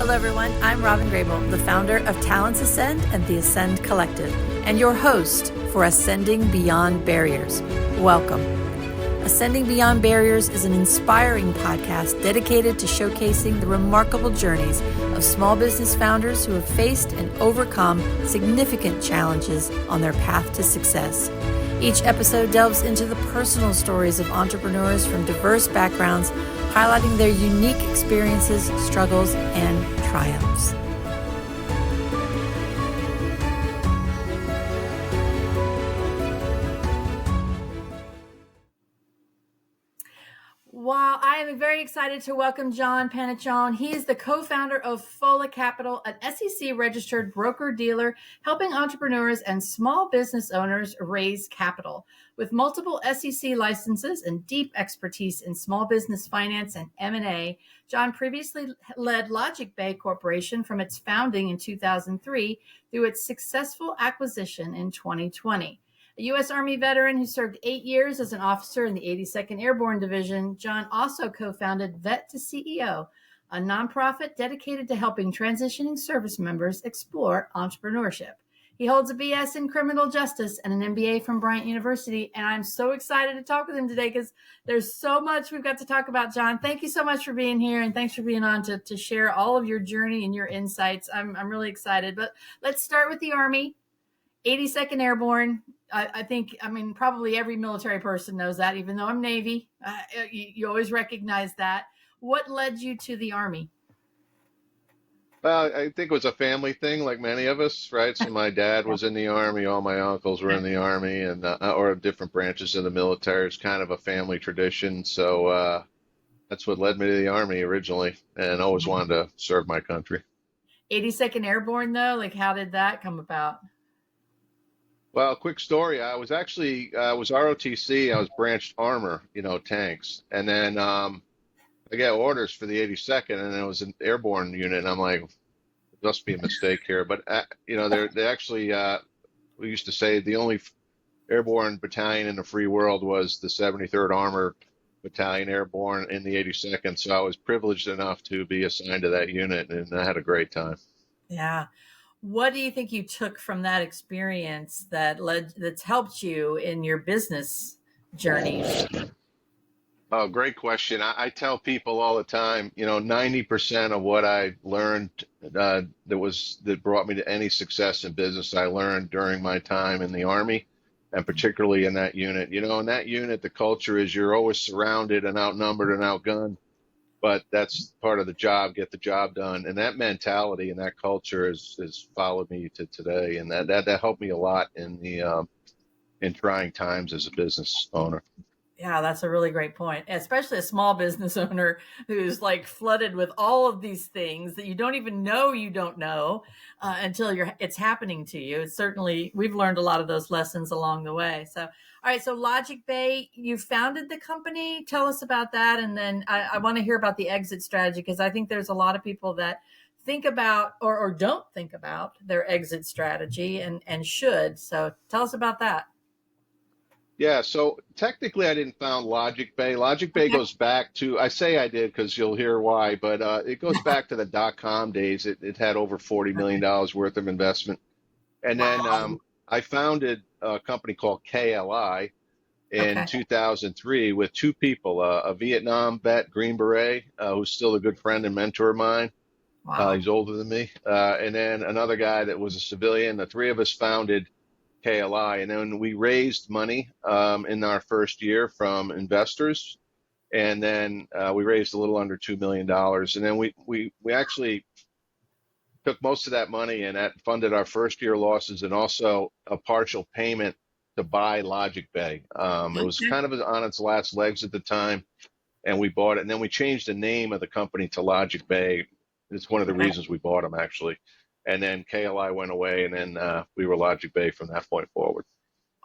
Hello, everyone. I'm Robyn Grable, the founder of Talents Ascend and the Ascend Collective, and your host for Ascending Beyond Barriers. Welcome. Ascending Beyond Barriers is an inspiring podcast dedicated to showcasing the remarkable journeys of small business founders who have faced and overcome significant challenges on their path to success. Each episode delves into the personal stories of entrepreneurs from diverse backgrounds, highlighting their unique experiences, struggles, and triumphs. Wow, I am very excited to welcome John Panaccione. He is the co-founder of Fola Capital, an SEC-registered broker-dealer helping entrepreneurs and small business owners raise capital. With multiple SEC licenses and deep expertise in small business finance and M&A, John previously led Logic Bay Corporation from its founding in 2003 through its successful acquisition in 2020. A U.S. Army veteran who served 8 years as an officer in the 82nd Airborne Division, John also co-founded Vet to CEO, a nonprofit dedicated to helping transitioning service members explore entrepreneurship. He holds a BS in criminal justice and an MBA from Bryant University, and I'm so excited to talk with him today because there's so much we've got to talk about, John. Thank you so much for being here, and thanks for being on to share all of your journey and your insights. I'm really excited, but let's start with the Army. 82nd Airborne. I think, probably every military person knows that, even though I'm Navy. You always recognize that. What led you to the Army? Well, I think it was a family thing, like many of us, right? So my dad was in the Army, all my uncles were in the Army, and or different branches of the military. It's kind of a family tradition. So that's what led me to the Army originally, and always wanted to serve my country. 82nd Airborne, though, like how did that come about? Well, quick story. I was ROTC. I was branched armor, tanks. And then I got orders for the 82nd, and it was an airborne unit. And I'm like, there must be a mistake here. But, they actually, we used to say the only airborne battalion in the free world was the 73rd Armored Battalion Airborne in the 82nd. So I was privileged enough to be assigned to that unit, and I had a great time. Yeah. What do you think you took from that experience that's helped you in your business journey? Oh, great question. I tell people all the time, 90% of what I learned that brought me to any success in business, I learned during my time in the Army, and particularly in that unit. In that unit, the culture is you're always surrounded and outnumbered and outgunned. But that's part of the job, get the job done. And that mentality and that culture has followed me to today. And that helped me a lot in trying times as a business owner. Yeah, that's a really great point, especially a small business owner who's like flooded with all of these things that you don't even know you don't know until it's happening to you. It's certainly, we've learned a lot of those lessons along the way. So, all right, so Logic Bay, you founded the company. Tell us about that. And then I want to hear about the exit strategy, because I think there's a lot of people that think about or don't think about their exit strategy and should. So tell us about that. Yeah, so technically I didn't found Logic Bay. Logic Bay goes back to, I say I did because you'll hear why, but it goes back to the dot-com days. It had over $40 million worth of investment. And then I founded a company called KLI in 2003 with two people, a Vietnam vet, Green Beret, who's still a good friend and mentor of mine. Wow. He's older than me. And then another guy that was a civilian. The three of us founded KLI, and then we raised money in our first year from investors, and then we raised a little under $2 million, and then we actually took most of that money, and that funded our first year losses and also a partial payment to buy Logic Bay. It was kind of on its last legs at the time, and we bought it, and then we changed the name of the company to Logic Bay. It's one of the reasons we bought them, actually. And then KLI went away, and then we were Logic Bay from that point forward.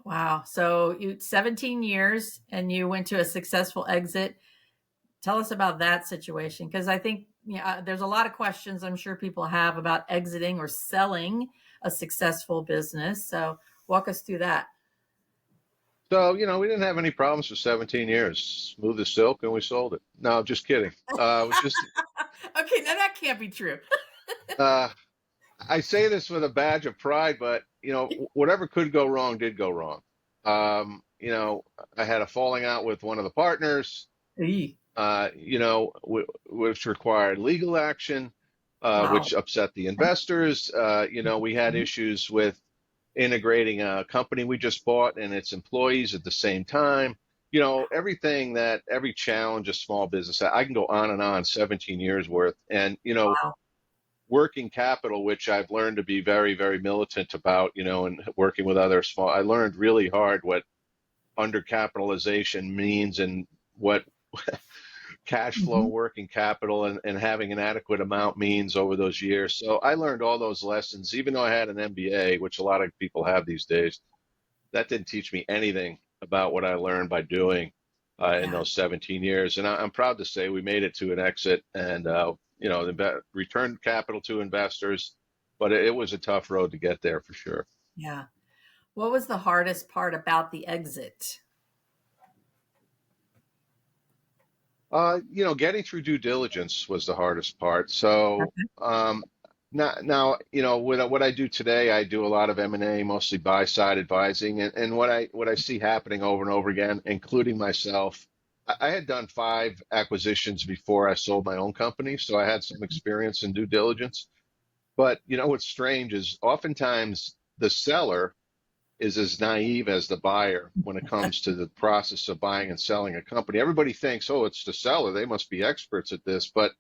Wow. So 17 years, and you went to a successful exit. Tell us about that situation, because I think there's a lot of questions I'm sure people have about exiting or selling a successful business. So walk us through that. So, we didn't have any problems for 17 years. Smooth as silk, and we sold it. No, just kidding. It was just... Okay, now that can't be true. Uh, I say this with a badge of pride, but whatever could go wrong did go wrong. I had a falling out with one of the partners, Eee. which required legal action, Wow. which upset the investors. We had issues with integrating a company we just bought and its employees at the same time. Every challenge a small business, I can go on and on, 17 years worth. And, Wow. working capital, which I've learned to be very, very militant about, and working with other I learned really hard what undercapitalization means and what cash flow, Mhm. working capital, and having an adequate amount means over those years. So I learned all those lessons, even though I had an MBA, which a lot of people have these days. That didn't teach me anything about what I learned by doing in Yeah. those 17 years. And I'm proud to say we made it to an exit and, returned capital to investors, but it was a tough road to get there for sure. Yeah. What was the hardest part about the exit? Getting through due diligence was the hardest part. So Okay. now, what I do today, I do a lot of M&A, mostly buy side advising, and what I see happening over and over again, including myself. I had done 5 acquisitions before I sold my own company, so I had some experience in due diligence. But what's strange is oftentimes the seller is as naive as the buyer when it comes to the process of buying and selling a company. Everybody thinks, oh, it's the seller. They must be experts at this. But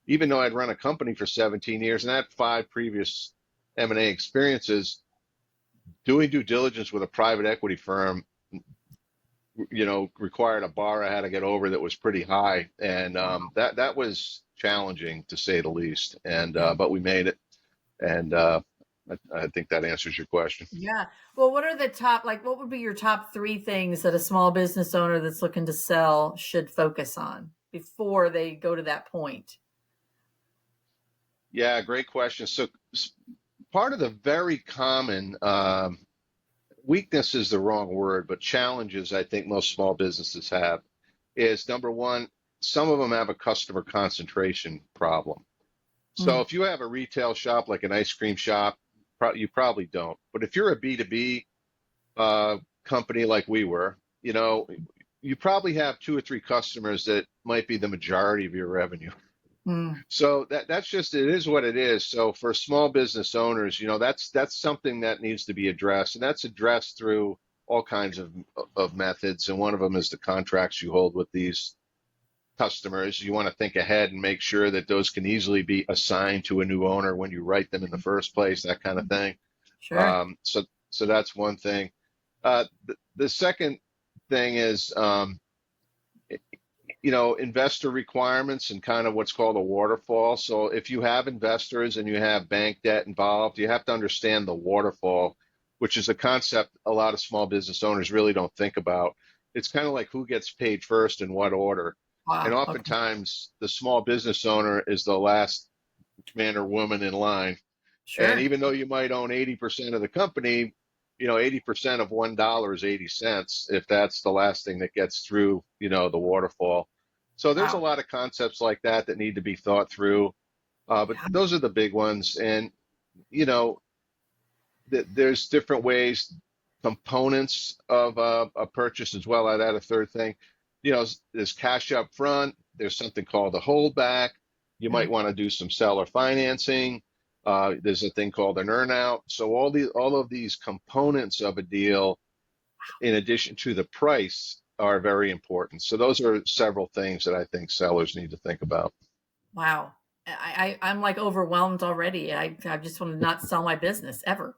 even though I'd run a company for 17 years and I had 5 previous M&A experiences, doing due diligence with a private equity firm, required a bar I had to get over that was pretty high. And that was challenging to say the least. And Yeah. but we made it. And I think that answers your question. Yeah. Well, what are the top, like, what would be your top three things that a small business owner that's looking to sell should focus on before they go to that point? Yeah, great question. So part of the very common weakness is the wrong word, but challenges I think most small businesses have is number one, some of them have a customer concentration problem. So Mm. if you have a retail shop like an ice cream shop, you probably don't. But if you're a B2B company like we were, you probably have 2 or 3 customers that might be the majority of your revenue. Mm. So that's just it is what it is. So for small business owners, that's something that needs to be addressed, and that's addressed through all kinds of methods. And one of them is the contracts you hold with these customers. You want to think ahead and make sure that those can easily be assigned to a new owner when you write them in the first place, that kind of thing. Sure. So that's one thing. The second thing is investor requirements and kind of what's called a waterfall. So if you have investors and you have bank debt involved, you have to understand the waterfall, which is a concept a lot of small business owners really don't think about. It's kind of like who gets paid first in what order. And Wow. Okay. oftentimes the small business owner is the last man or woman in line. And Sure. even though you might own 80% of the company, 80% of $1 is 80 cents if that's the last thing that gets through, the waterfall. So there's a Wow. lot of concepts like that that need to be thought through. But Yeah. those are the big ones. And, you know, there's different ways, components of a purchase as well. I'd add a third thing. There's cash up front. There's something called a holdback. You Yeah. might want to do some seller financing. There's a thing called an earnout. So all of these components of a deal, in addition to the price, are very important. So those are several things that I think sellers need to think about. Wow. I'm like overwhelmed already. I just want to not sell my business ever.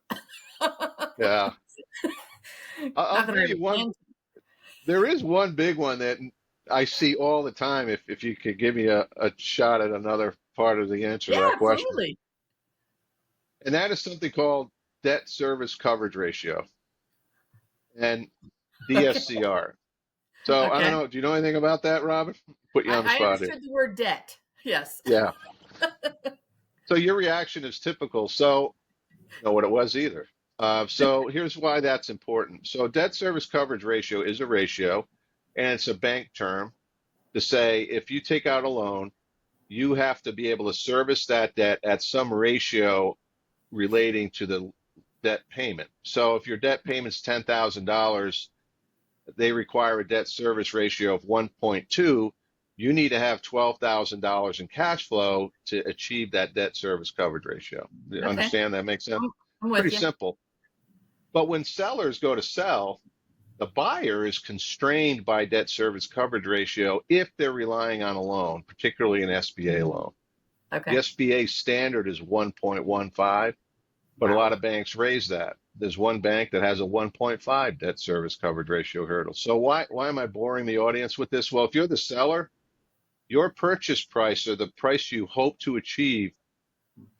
Yeah, I'll Not that I tell ever you one. plan. There is one big one that I see all the time. If you could give me a shot at another part of the answer to Yeah, that question, absolutely. and that is something called debt service coverage ratio and Okay. DSCR. So I don't Okay. know. Do you know anything about that, Robin? Put you on the I spot here. understood the word debt. Yes. Yeah. So your reaction is typical. So I don't know what it was either. So here's why that's important. So debt service coverage ratio is a ratio, and it's a bank term to say if you take out a loan, you have to be able to service that debt at some ratio relating to the debt payment. So if your debt payment's $10,000, they require a debt service ratio of 1.2. You need to have $12,000 in cash flow to achieve that debt service coverage ratio. You Okay. understand that makes sense? I'm with Pretty you. simple. But when sellers go to sell, the buyer is constrained by debt service coverage ratio if they're relying on a loan, particularly an SBA loan. The Okay. SBA standard is 1.15, but a Wow. lot of banks raise that. There's one bank that has a 1.5 debt service coverage ratio hurdle. So why am I boring the audience with this? Well, if you're the seller, your purchase price or the price you hope to achieve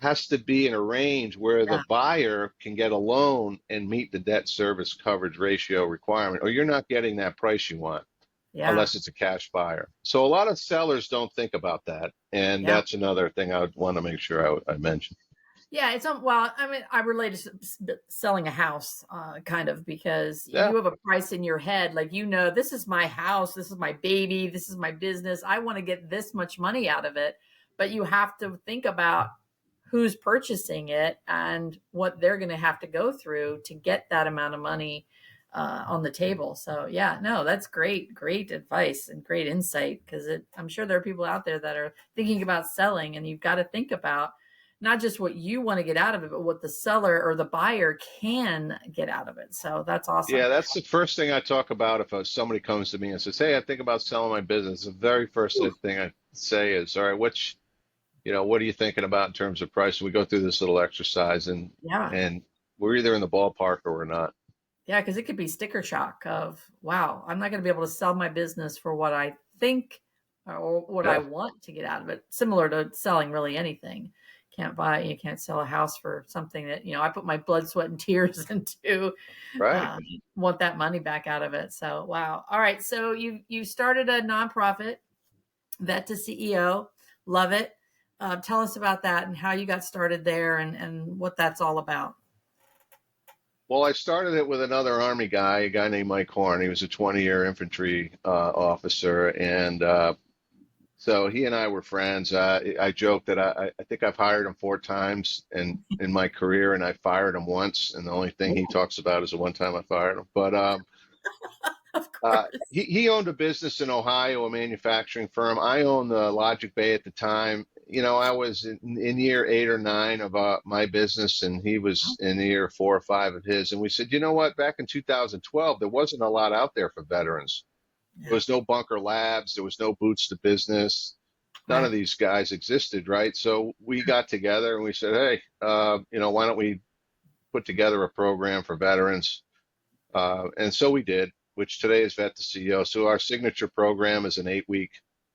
has to be in a range where the Yeah. buyer can get a loan and meet the debt service coverage ratio requirement, or you're not getting that price you want Yeah. unless it's a cash buyer. So a lot of sellers don't think about that. And Yeah. that's another thing I would want to make sure I mention. Yeah, well, I mean, I relate to selling a house, kind of, because Yeah. you have a price in your head, like, this is my house, this is my baby, this is my business. I want to get this much money out of it, but you have to think about who's purchasing it and what they're going to have to go through to get that amount of money on the table. So, yeah, no, that's great advice and great insight, because I'm sure there are people out there that are thinking about selling, and you've got to think about not just what you want to get out of it, but what the seller or the buyer can get out of it. So that's awesome. Yeah, that's the first thing I talk about if somebody comes to me and says, "Hey, I think about selling my business." The very first thing I say is, "All right, what are you thinking about in terms of price?" And we go through this little exercise, and Yeah. and we're either in the ballpark or we're not. Yeah, because it could be sticker shock of, wow, I'm not going to be able to sell my business for what I think or what I Yeah, want to get out of it. Similar to selling really anything. You can't sell a house for something that, I put my blood, sweat, and tears into, right. um, want that money back out of it. So, wow. All right. So you started a nonprofit, Vet to CEO. Love it. Tell us about that and how you got started there, and what that's all about. Well, I started it with another Army guy, a guy named Mike Horn. He was a 20-year infantry officer, and so he and I were friends. I joke that I think I've hired him 4 times in my career, and I fired him once. And the only thing he talks about is the one time I fired him. But Of course. he owned a business in Ohio, a manufacturing firm. I owned the Logic Bay at the time. I was in year 8 or 9 of my business, and he was in year 4 or 5 of his. And we said, you know what? Back in 2012, there wasn't a lot out there for veterans. There Yeah. was no Bunker Labs. There was no Boots to Business. None Right. of these guys existed, right? So we got together and we said, hey, why don't we put together a program for veterans? And so we did, which today is Vet to CEO. So our signature program is an 8-week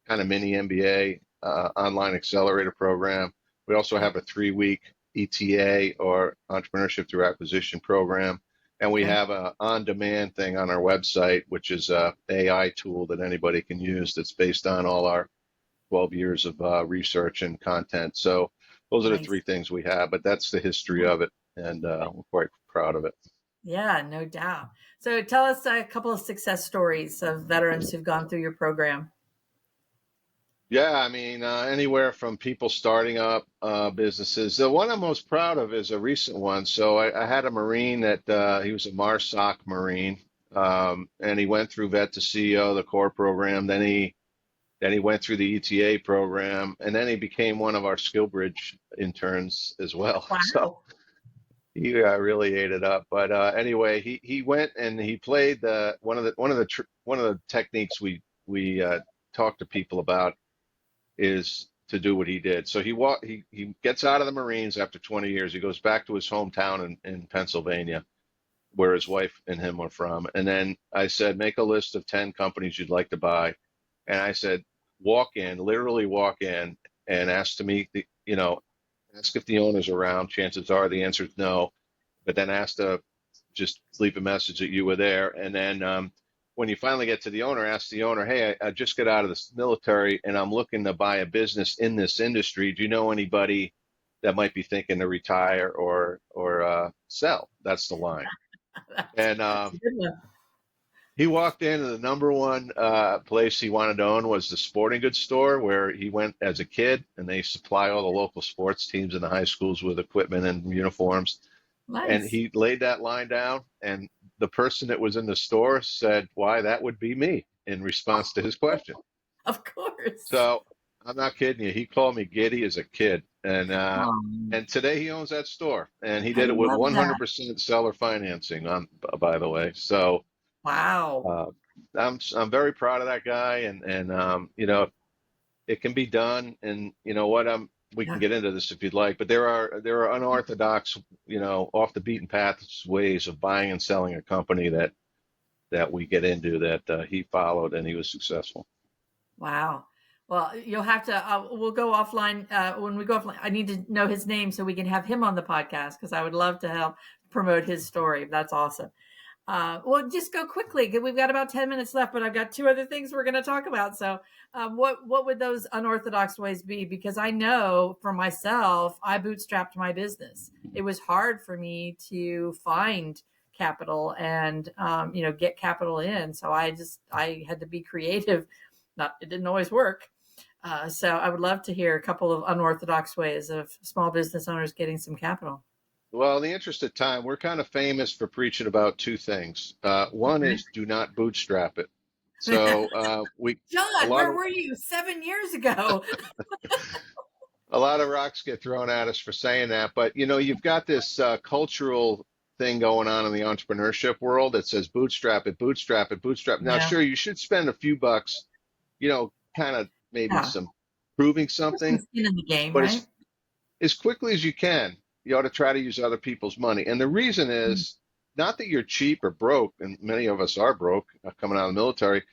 kind of mini MBA online accelerator program. We also have a 3-week ETA, or entrepreneurship through acquisition program. And we Okay. have a on-demand thing on our website, which is a AI tool that anybody can use that's based on all our 12 years of research and content. So those are the Nice. 3 things we have, but that's the history of it. And we're quite proud of it. Yeah, no doubt. So tell us a couple of success stories of veterans who've gone through your program. Yeah, I mean, anywhere from people starting up businesses. The one I'm most proud of is a recent one. So I had a Marine that he was a MARSOC Marine, and he went through Vet to CEO, the core program. Then he went through the ETA program, and then he became one of our SkillBridge interns as well. So Wow. he really ate it up. But anyway, he went and he played one of the techniques we talk to people about is to do what he did. So he gets out of the Marines after 20 years. He goes back to his hometown in Pennsylvania, where his wife and him are from. And then I said, make a list of 10 companies you'd like to buy. And I said, literally walk in and ask to meet ask if the owner's around. Chances are the answer is no, but then ask to just leave a message that you were there. And then when you finally get to the owner, ask the owner, hey, I just got out of the military and I'm looking to buy a business in this industry. Do you know anybody that might be thinking to retire or sell? That's the line. And That's a good one. He walked in and the number one place he wanted to own was the sporting goods store where he went as a kid, and they supply all the local sports teams in the high schools with equipment and uniforms. And Nice. he laid that line down, and the person that was in the store said, "Why, that would be me," in response to his question. Of course. So I'm not kidding you. He called me giddy as a kid, Um, and today he owns that store, and he I did it with love that. 100% seller financing. On by the way, so Wow. uh, I'm very proud of that guy, and it can be done, and you know what we can Yeah. get into this if you'd like, but there are unorthodox, off the beaten path ways of buying and selling a company that we get into that he followed and he was successful. Wow. Well, you'll have to, we'll go offline. When we go offline, I need to know his name so we can have him on the podcast because I would love to help promote his story. That's awesome. Well, just go quickly. We've got about 10 minutes left, but I've got two other things we're going to talk about. So, what would those unorthodox ways be? Because I know for myself, I bootstrapped my business. It was hard for me to find capital and, get capital in. So I had to be creative. It didn't always work. So I would love to hear a couple of unorthodox ways of small business owners getting some capital. Well, in the interest of time, we're kind of famous for preaching about two things. One is do not bootstrap it. So we a John, lot where of were you 7 years ago? a lot of rocks get thrown at us for saying that, but you've got this cultural thing going on in the entrepreneurship world that says bootstrap it, bootstrap it, bootstrap. Now, Yeah. sure, you should spend a few bucks, kind of maybe Yeah. some proving Put some something, skin in the game, but right? as quickly as you can, you ought to try to use other people's money. And the reason is not that you're cheap or broke, and many of us are broke coming out of the military,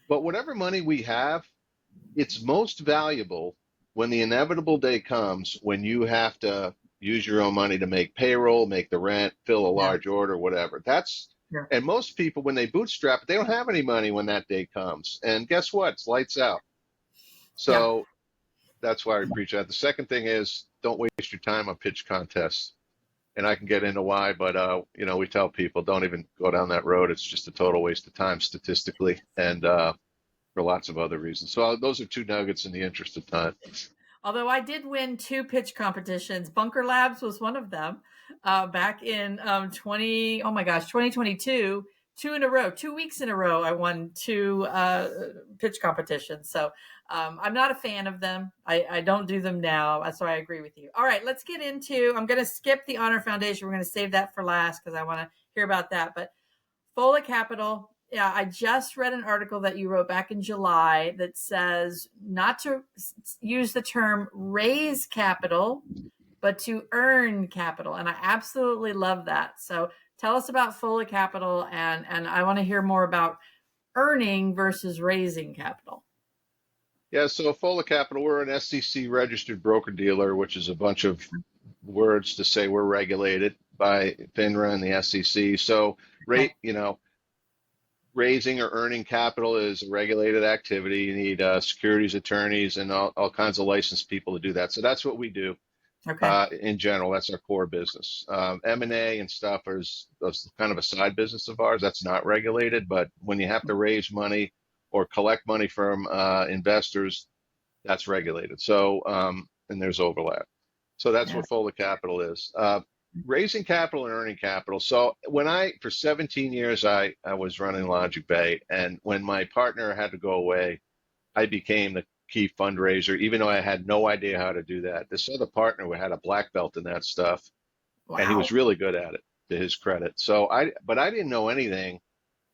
but whatever money we have, it's most valuable when the inevitable day comes when you have to use your own money to make payroll, make the rent, fill a Yeah. large order, whatever. Sure. And most people, when they bootstrap, they don't have any money when that day comes. And guess what? It's lights out. Yeah. So that's why I preach that. The second thing is don't waste your time on pitch contests. And I can get into why, but we tell people don't even go down that road. It's just a total waste of time statistically, and for lots of other reasons. So those are two nuggets in the interest of time. Although I did win two pitch competitions. Bunker Labs was one of them back in 2022. 2 weeks in a row, I won two pitch competitions. So I'm not a fan of them. I don't do them now. So I agree with you. All right, let's get into, I'm going to skip the Honor Foundation. We're going to save that for last because I want to hear about that. But Fola Capital. Yeah, I just read an article that you wrote back in July that says not to use the term raise capital, but to earn capital. And I absolutely love that. So tell us about Fola Capital, and I want to hear more about earning versus raising capital. Yeah, so Fola Capital, we're an SEC registered broker dealer, which is a bunch of words to say we're regulated by FINRA and the SEC. So Okay. raising or earning capital is a regulated activity. You need securities attorneys and all kinds of licensed people to do that. So that's what we do. Okay. In general, that's our core business. M&A and stuff is kind of a side business of ours. That's not regulated, but when you have to raise money or collect money from investors, that's regulated. So, and there's overlap. So that's Yeah. what Fola Capital is. Raising capital and earning capital. So for 17 years, I was running Logic Bay, and when my partner had to go away, I became the key fundraiser, even though I had no idea how to do that. This other partner had a black belt in that stuff, and he was Wow. really good at it, to his credit. But I didn't know anything.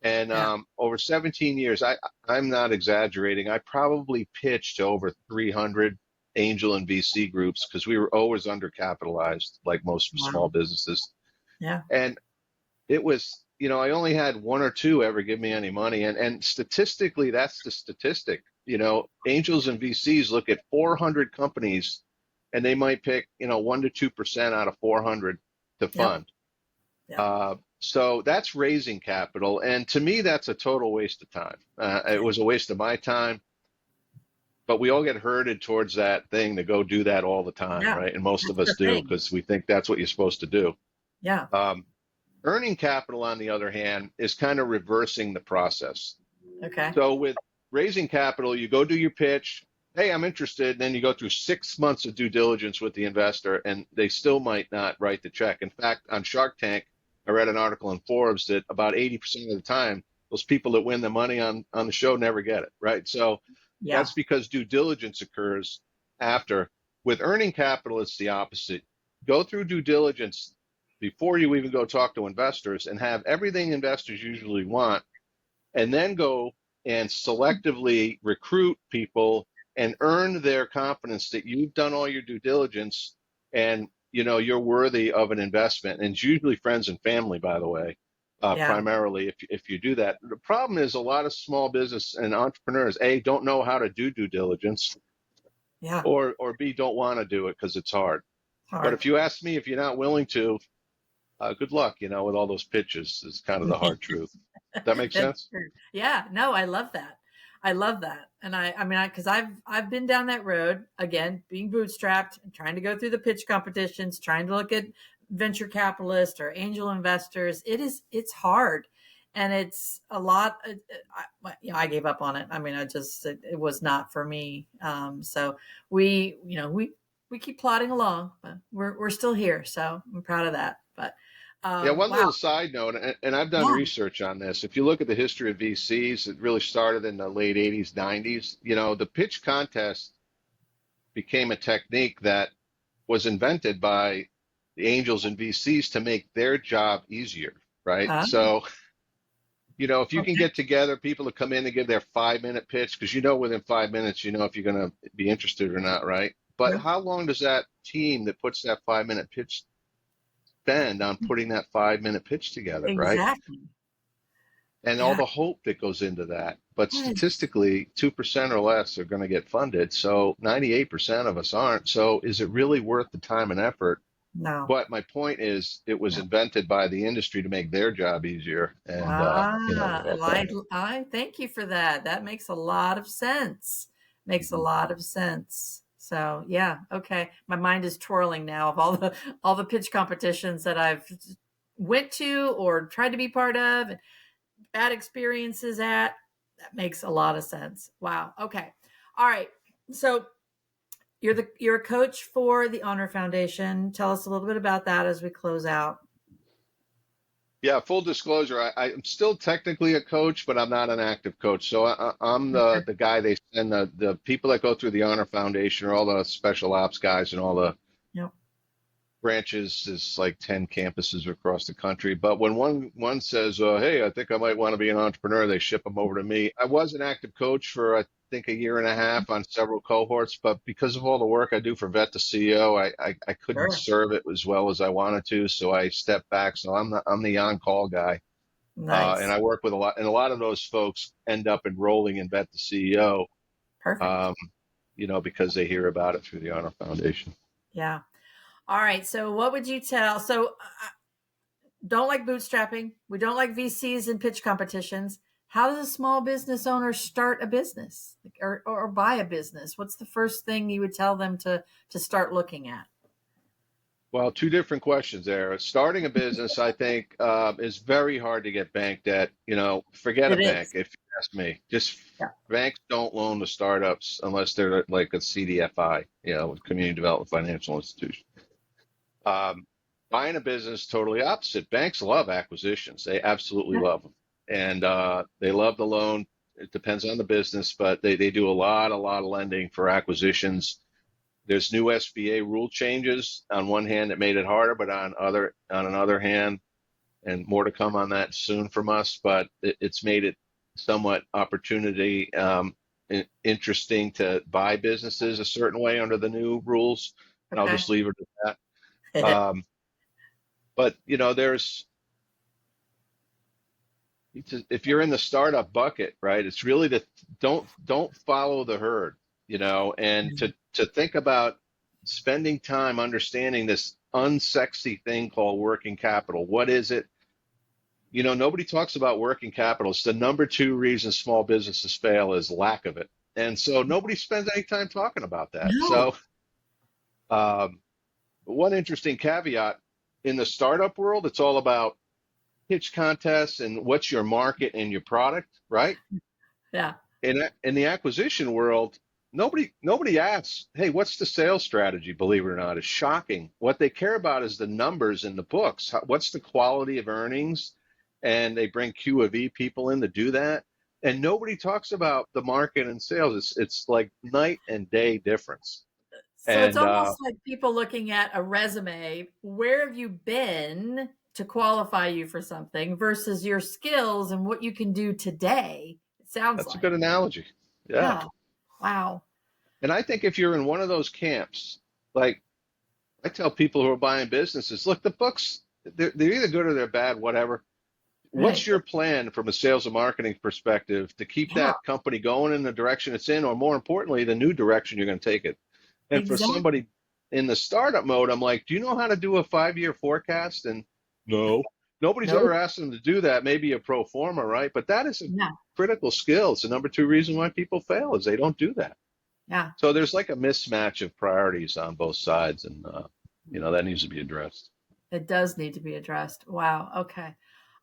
And Yeah. over 17 years, I'm not exaggerating. I probably pitched to over 300 angel and VC groups because we were always undercapitalized, like most small Wow. businesses. Yeah. And it was, I only had one or two ever give me any money. And statistically, that's the statistic. Angels and VCs look at 400 companies and they might pick, 1 to 2% out of 400 to Yep. fund. Yep. So that's raising capital. And to me, that's a total waste of time. It was a waste of my time. But we all get herded towards that thing to go do that all the time, Yeah. right? And most That's of us the do thing. because we think that's what you're supposed to do. Yeah. Earning capital, on the other hand, is kind of reversing the process. Okay. So with raising capital, you go do your pitch. Hey, I'm interested. And then you go through 6 months of due diligence with the investor, and they still might not write the check. In fact, on Shark Tank, I read an article in Forbes that about 80% of the time, those people that win the money on the show never get it, right? So Yeah. that's because due diligence occurs after. With earning capital, it's the opposite. Go through due diligence before you even go talk to investors and have everything investors usually want, and then go and selectively recruit people and earn their confidence that you've done all your due diligence and you're worthy of an investment. And it's usually friends and family, by the way, Yeah. primarily if you do that. The problem is a lot of small business and entrepreneurs, A, don't know how to do due diligence, Yeah. or B, don't want to do it because it's hard. But Hard. if you ask me, if you're not willing to, good luck, with all those pitches is kind of the hard truth. That makes That's sense? true. Yeah, no, I love that. I love that. And I mean, because I've been down that road again, being bootstrapped, trying to go through the pitch competitions, trying to look at venture capitalists or angel investors. It's hard, and it's a lot. I gave up on it. I mean, it was not for me. So we keep plodding along, but we're still here. So I'm proud of that. But Yeah, one wow, little side note, and I've done yeah, research on this. If you look at the history of VCs, it really started in the late 80s, 90s. The pitch contest became a technique that was invented by the angels and VCs to make their job easier, right? uh, So, if you can okay, get together people to come in and give their 5 minute pitch, because within 5 minutes, if you're going to be interested or not, right? But true. how long does that team that puts that 5 minute pitch spend on putting that 5 minute pitch together, right? Exactly. And all Yeah. the hope that goes into that. But Yes. statistically, 2% or less are going to get funded. So 98% of us aren't. So is it really worth the time and effort? No. But my point is, it was No. invented by the industry to make their job easier. And, Ah, that's all. I thank you for that. That makes a lot of sense. Makes a Mhm. lot of sense. So yeah, okay. My mind is twirling now of all the pitch competitions that I've went to or tried to be part of and bad experiences at. That makes a lot of sense. Wow. Okay. All right. So you're a coach for the Honor Foundation. Tell us a little bit about that as we close out. Yeah, full disclosure, I'm still technically a coach, but I'm not an active coach. So I'm Okay. the guy they send, the people that go through the Honor Foundation, or all the special ops guys and all the Yep. branches. Is like 10 campuses across the country. But when one says, "Hey, I think I might want to be an entrepreneur," they ship them over to me. I was an active coach for, I think, a year and a half on several cohorts, but because of all the work I do for Vet to CEO, I couldn't Sure. serve it as well as I wanted to, so I stepped back. So I'm the on-call guy, and Nice. I work with a lot of those folks end up enrolling in Vet to CEO, Perfect. um, because they hear about it through the Honor Foundation. Yeah. All right. So, what would you tell? So, don't like bootstrapping. We don't like VCs and pitch competitions. How does a small business owner start a business, or buy a business? What's the first thing you would tell them to start looking at? Well, two different questions there. Starting a business, I think, is very hard to get bank debt. Forget a It bank is. if you ask me. Just Yeah. banks don't loan to startups unless they're like a CDFI, Community Development Financial Institution. Um, Buying a business, totally opposite. Banks love acquisitions. They absolutely Yeah. love them. And they love the loan. It depends on the business, but they do a lot of lending for acquisitions. There's new SBA rule changes. On one hand, it made it harder, but on another hand, and more to come on that soon from us, but it's made it somewhat opportunity interesting to buy businesses a certain way under the new rules. And I'll Okay. just leave it at that. But if you're in the startup bucket, right, it's really don't follow the herd, and to think about spending time understanding this unsexy thing called working capital. What is it? Nobody talks about working capital. It's the number two reason small businesses fail is lack of it. And so nobody spends any time talking about that. No. So one interesting caveat in the startup world, it's all about pitch contests and what's your market and your product, right? Yeah. In the acquisition world, nobody asks, hey, what's the sales strategy? Believe it or not, it's shocking. What they care about is the numbers in the books. What's the quality of earnings? And they bring Q of E people in to do that. And nobody talks about the market and sales. It's like night and day difference. So it's And almost like people looking at a resume. Where have you been to qualify you for something versus your skills and what you can do today? It sounds that's a like. good analogy. Yeah. Yeah. Wow. And I think if you're in one of those camps, like I tell people who are buying businesses, look, the books, they're either good or they're bad, whatever. What's Right. your plan from a sales and marketing perspective to keep Yeah. that company going in the direction it's in, or more importantly, the new direction you're going to take it? And for Exactly. somebody in the startup mode, I'm like, do you know how to do a 5-year forecast? And no, nobody's ever Nope. asked them to do that. Maybe a pro forma, right? But that is a Yeah. critical skill. It's the number 2 reason why people fail is they don't do that. Yeah. So there's like a mismatch of priorities on both sides, and that needs to be addressed. It does need to be addressed. Wow. Okay.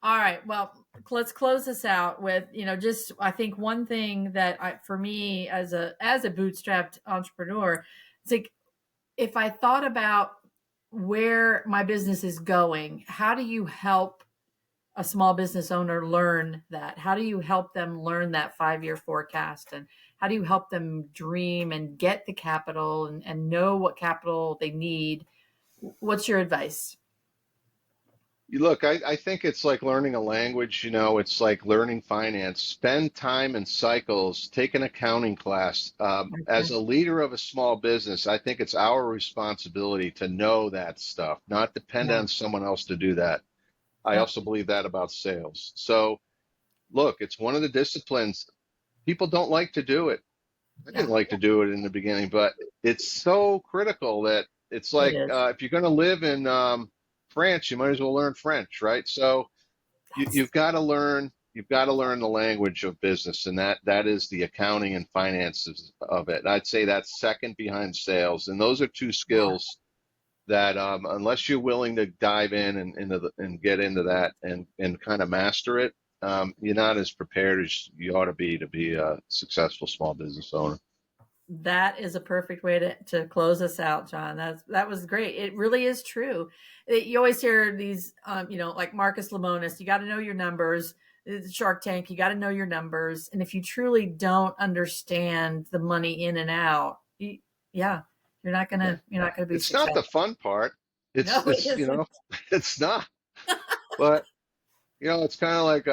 All right. Well, let's close this out with, just I think one thing that for me as a bootstrapped entrepreneur, it's like if I thought about where my business is going, how do you help a small business owner learn that? How do you help them learn that 5-year forecast? And how do you help them dream and get the capital and know what capital they need? What's your advice? Look, I think it's like learning a language, it's like learning finance. Spend time in cycles, take an accounting class. As Okay. a leader of a small business, I think it's our responsibility to know that stuff, not depend Yeah. on someone else to do that. I Yep. also believe that about sales. So, look, it's one of the disciplines. People don't like to do it. I Yeah. didn't like to do it in the beginning, but it's so critical that it's It like is. if you're going to live in France, you might as well learn French, right? So Yes. you've got to learn. You've got to learn the language of business, and that is the accounting and finances of it. I'd say that's second behind sales, and those are two Yeah. skills that unless you're willing to dive in and get into that and kind of master it, you're not as prepared as you ought to be a successful small business owner. That is a perfect way to close us out, John. That was great. It really is true. You always hear these, like Marcus Lemonis, you got to know your numbers. Shark Tank, you got to know your numbers. And if you truly don't understand the money in and out, yeah, Yeah. you're not gonna be It's not the successful. fun part. No, it It's isn't. it's not. But it's kind of like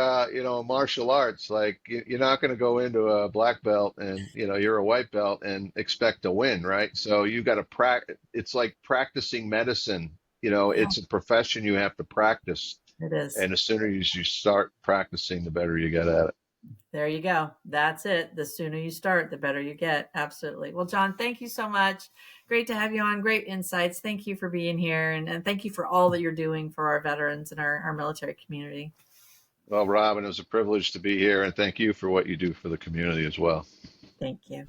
martial arts. Like you're not going to go into a black belt and you're a white belt and expect to win, right? So you got to practice. It's like practicing medicine. Yeah, It's a profession you have to practice, it is. and as soon as you start practicing, the better you get at it. There you go. That's it. The sooner you start, the better you get. Absolutely. Well, John, thank you so much. Great to have you on. Great insights. Thank you for being here. And thank you for all that you're doing for our veterans and our military community. Well, Robyn, it was a privilege to be here, and thank you for what you do for the community as well. Thank you.